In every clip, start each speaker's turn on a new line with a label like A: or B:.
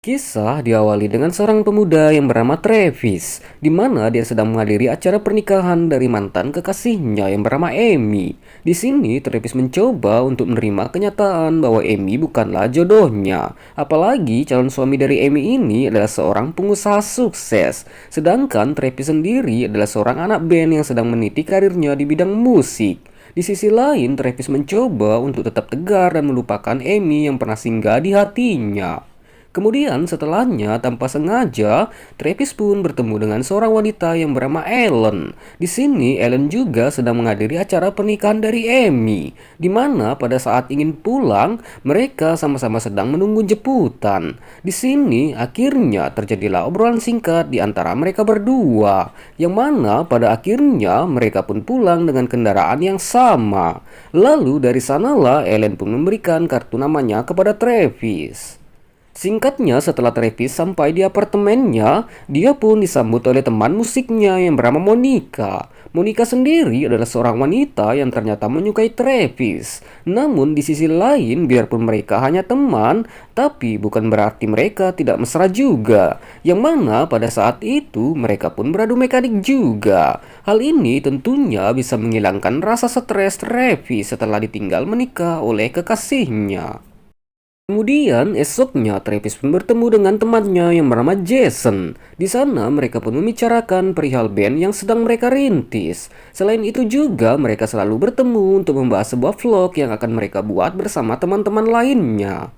A: Kisah diawali dengan seorang pemuda yang bernama Travis, di mana dia sedang menghadiri acara pernikahan dari mantan kekasihnya yang bernama Amy. Di sini, Travis mencoba untuk menerima kenyataan bahwa Amy bukanlah jodohnya. Apalagi calon suami dari Amy ini adalah seorang pengusaha sukses, sedangkan Travis sendiri adalah seorang anak band yang sedang meniti karirnya di bidang musik. Di sisi lain, Travis mencoba untuk tetap tegar dan melupakan Amy yang pernah singgah di hatinya. Kemudian setelahnya tanpa sengaja, Travis pun bertemu dengan seorang wanita yang bernama Ellen. Di sini Ellen juga sedang menghadiri acara pernikahan dari Amy, di mana pada saat ingin pulang, mereka sama-sama sedang menunggu jemputan. Di sini akhirnya terjadilah obrolan singkat di antara mereka berdua, yang mana pada akhirnya mereka pun pulang dengan kendaraan yang sama. Lalu dari sanalah Ellen pun memberikan kartu namanya kepada Travis. Singkatnya, setelah Travis sampai di apartemennya, dia pun disambut oleh teman musiknya yang bernama Monica. Monica sendiri adalah seorang wanita yang ternyata menyukai Travis. Namun di sisi lain, biarpun mereka hanya teman, tapi bukan berarti mereka tidak mesra juga. Yang mana pada saat itu mereka pun beradu mekanik juga. Hal ini tentunya bisa menghilangkan rasa stres Travis setelah ditinggal menikah oleh kekasihnya. Kemudian esoknya Travis pun bertemu dengan temannya yang bernama Jason. Di sana mereka pun membicarakan perihal band yang sedang mereka rintis. Selain itu juga mereka selalu bertemu untuk membahas sebuah vlog yang akan mereka buat bersama teman-teman lainnya.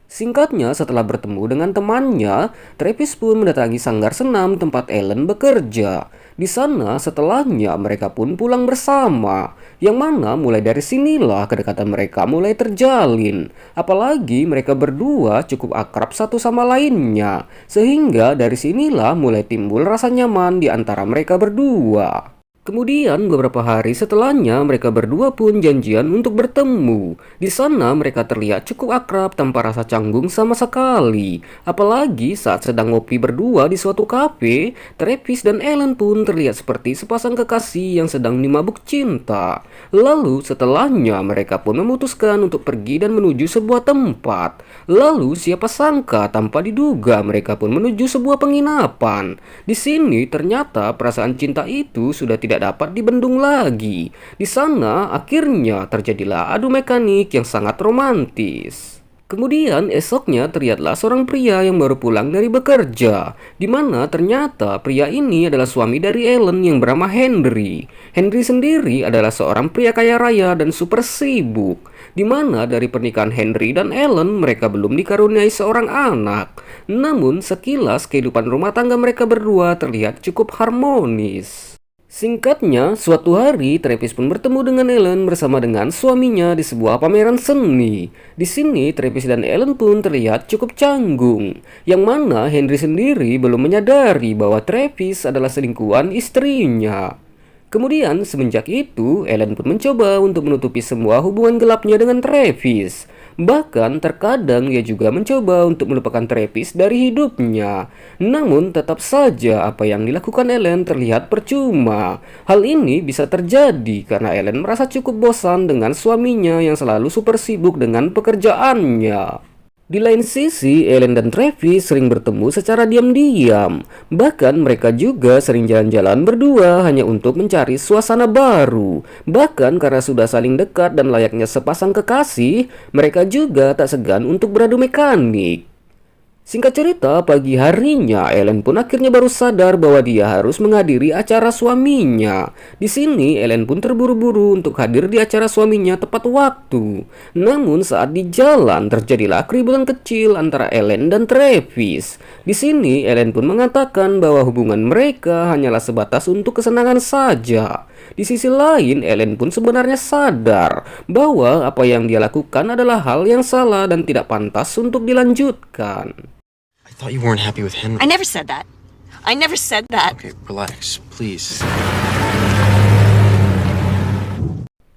A: Singkatnya, setelah bertemu dengan temannya, Travis pun mendatangi sanggar senam tempat Ellen bekerja. Di sana, setelahnya mereka pun pulang bersama. Yang mana mulai dari sinilah kedekatan mereka mulai terjalin. Apalagi mereka berdua cukup akrab satu sama lainnya. Sehingga dari sinilah mulai timbul rasa nyaman di antara mereka berdua. Kemudian beberapa hari setelahnya mereka berdua pun janjian untuk bertemu. Di sana mereka terlihat cukup akrab tanpa rasa canggung sama sekali. Apalagi saat sedang ngopi berdua di suatu kafe, Travis dan Ellen pun terlihat seperti sepasang kekasih yang sedang dimabuk cinta. Lalu setelahnya mereka pun memutuskan untuk pergi dan menuju sebuah tempat. Lalu siapa sangka tanpa diduga mereka pun menuju sebuah penginapan. Di sini ternyata perasaan cinta itu sudah tidak dapat dibendung lagi. Di sana akhirnya terjadilah adu mekanik yang sangat romantis. Kemudian esoknya terlihatlah seorang pria yang baru pulang dari bekerja, di mana ternyata pria ini adalah suami dari Ellen yang bernama Henry. Henry sendiri adalah seorang pria kaya raya dan super sibuk, di mana dari pernikahan Henry dan Ellen mereka belum dikaruniai seorang anak. Namun sekilas kehidupan rumah tangga mereka berdua terlihat cukup harmonis. Singkatnya, suatu hari Travis pun bertemu dengan Ellen bersama dengan suaminya di sebuah pameran seni. Di sini Travis dan Ellen pun terlihat cukup canggung, yang mana Henry sendiri belum menyadari bahwa Travis adalah selingkuhan istrinya. Kemudian semenjak itu, Ellen pun mencoba untuk menutupi semua hubungan gelapnya dengan Travis. Bahkan terkadang ia juga mencoba untuk melupakan Travis dari hidupnya. Namun tetap saja apa yang dilakukan Ellen terlihat percuma. Hal ini bisa terjadi karena Ellen merasa cukup bosan dengan suaminya yang selalu super sibuk dengan pekerjaannya. Di lain sisi, Ellen dan Travis sering bertemu secara diam-diam. Bahkan mereka juga sering jalan-jalan berdua hanya untuk mencari suasana baru. Bahkan karena sudah saling dekat dan layaknya sepasang kekasih, mereka juga tak segan untuk beradu mekanik. Singkat cerita, pagi harinya Ellen pun akhirnya baru sadar bahwa dia harus menghadiri acara suaminya. Di sini Ellen pun terburu-buru untuk hadir di acara suaminya tepat waktu. Namun saat di jalan terjadilah keributan kecil antara Ellen dan Travis. Di sini Ellen pun mengatakan bahwa hubungan mereka hanyalah sebatas untuk kesenangan saja. Di sisi lain, Ellen pun sebenarnya sadar bahwa apa yang dia lakukan adalah hal yang salah dan tidak pantas untuk dilanjutkan.
B: I thought you weren't happy with Henry.
C: I never said that. I never said that.
B: Okay, relax, please.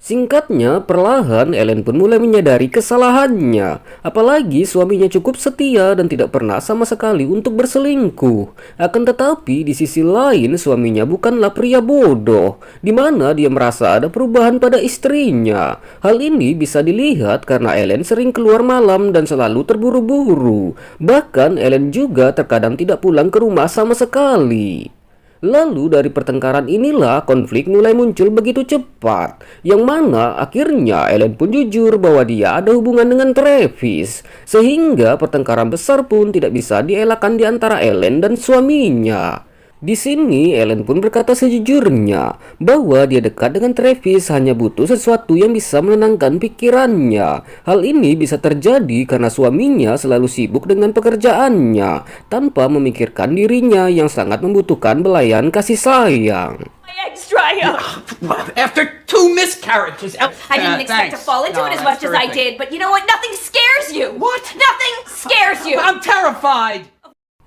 A: Singkatnya, perlahan Ellen pun mulai menyadari kesalahannya. Apalagi suaminya cukup setia dan tidak pernah sama sekali untuk berselingkuh. Akan tetapi di sisi lain suaminya bukanlah pria bodoh, di mana dia merasa ada perubahan pada istrinya. Hal ini bisa dilihat karena Ellen sering keluar malam dan selalu terburu-buru. Bahkan Ellen juga terkadang tidak pulang ke rumah sama sekali. Lalu dari pertengkaran inilah konflik mulai muncul begitu cepat, yang mana akhirnya Ellen pun jujur bahwa dia ada hubungan dengan Travis, sehingga pertengkaran besar pun tidak bisa dielakkan di antara Ellen dan suaminya. Di sini Ellen pun berkata sejujurnya bahwa dia dekat dengan Travis hanya butuh sesuatu yang bisa menenangkan pikirannya. Hal ini bisa terjadi karena suaminya selalu sibuk dengan pekerjaannya tanpa memikirkan dirinya yang sangat membutuhkan belayan kasih sayang.
C: My eggs dry up.
D: After 2 miscarriages.
C: I didn't expect to fall into it as much as I did, but you know what? Nothing scares you.
D: What?
C: Nothing scares you.
D: I'm terrified.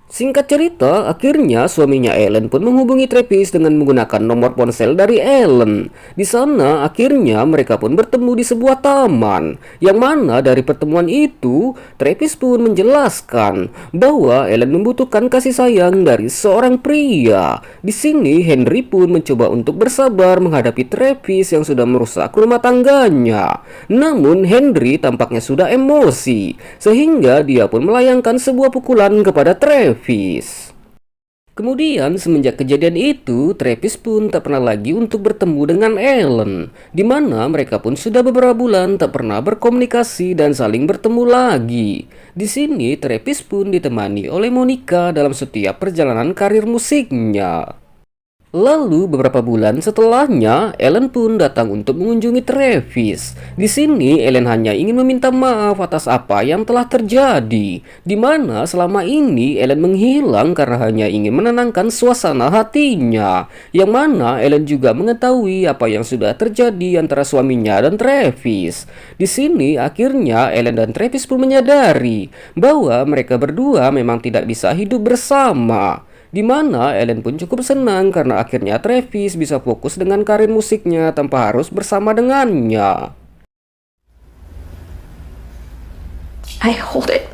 A: Singkat cerita, akhirnya suaminya Ellen pun menghubungi Travis dengan menggunakan nomor ponsel dari Ellen. Di sana, akhirnya mereka pun bertemu di sebuah taman. Yang mana dari pertemuan itu, Travis pun menjelaskan bahwa Ellen membutuhkan kasih sayang dari seorang pria. Di sini, Henry pun mencoba untuk bersabar menghadapi Travis yang sudah merusak rumah tangganya. Namun, Henry tampaknya sudah emosi, sehingga dia pun melayangkan sebuah pukulan kepada Travis. Kemudian semenjak kejadian itu, Travis pun tak pernah lagi untuk bertemu dengan Ellen, di mana mereka pun sudah beberapa bulan tak pernah berkomunikasi dan saling bertemu lagi. Di sini Travis pun ditemani oleh Monica dalam setiap perjalanan karir musiknya. Lalu beberapa bulan setelahnya, Ellen pun datang untuk mengunjungi Travis. Di sini Ellen hanya ingin meminta maaf atas apa yang telah terjadi, di mana selama ini Ellen menghilang karena hanya ingin menenangkan suasana hatinya. Yang mana Ellen juga mengetahui apa yang sudah terjadi antara suaminya dan Travis. Di sini akhirnya Ellen dan Travis pun menyadari bahwa mereka berdua memang tidak bisa hidup bersama. Di mana Ellen pun cukup senang karena akhirnya Travis bisa fokus dengan karir musiknya tanpa harus bersama dengannya.
E: I hold it.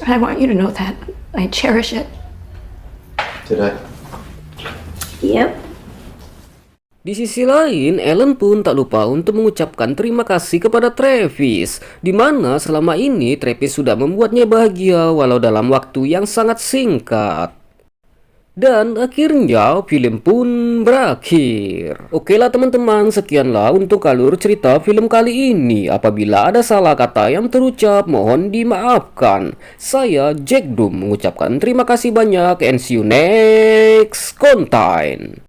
E: I want you to know that. I cherish it.
B: Did I?
E: Yep.
A: Di sisi lain, Ellen pun tak lupa untuk mengucapkan terima kasih kepada Travis, di mana selama ini Travis sudah membuatnya bahagia walau dalam waktu yang sangat singkat. Dan akhirnya film pun berakhir. Oke lah teman-teman, sekianlah untuk alur cerita film kali ini. Apabila ada salah kata yang terucap, mohon dimaafkan. Saya Jack Doom mengucapkan terima kasih banyak and see you next content.